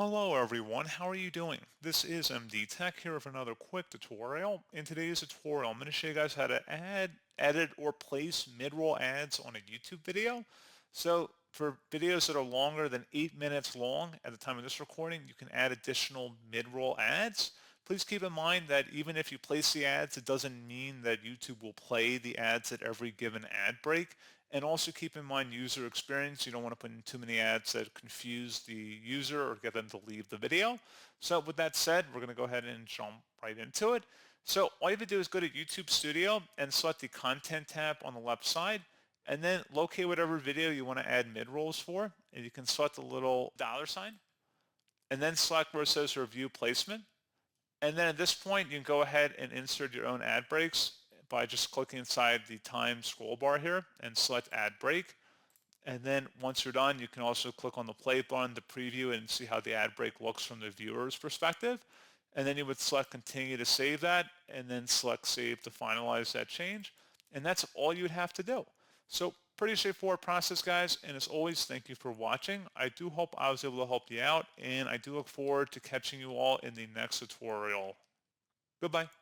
Hello everyone, how are you doing? This is MD Tech here with another quick tutorial. In today's tutorial, I'm going to show you guys how to edit, or place mid-roll ads on a YouTube video. So for videos that are longer than 8 minutes long at the time of this recording, you can add additional mid-roll ads. Please keep in mind that even if you place the ads, it doesn't mean that YouTube will play the ads at every given ad break. And also keep in mind user experience. You don't want to put in too many ads that confuse the user or get them to leave the video. So with that said, we're going to go ahead and jump right into it. So all you have to do is go to YouTube Studio and select the Content tab on the left side, and then locate whatever video you want to add mid-rolls for. And you can select the little $sign, and then select where it says Review Placement. And then at this point, you can go ahead and insert your own ad breaks by just clicking inside the time scroll bar here and select Ad Break. And then once you're done, you can also click on the play button to preview and see how the ad break looks from the viewer's perspective. And then you would select Continue to save that, and then select Save to finalize that change. And that's all you would have to do. So pretty straightforward process, guys. And as always, thank you for watching. I do hope I was able to help you out, and I do look forward to catching you all in the next tutorial. Goodbye.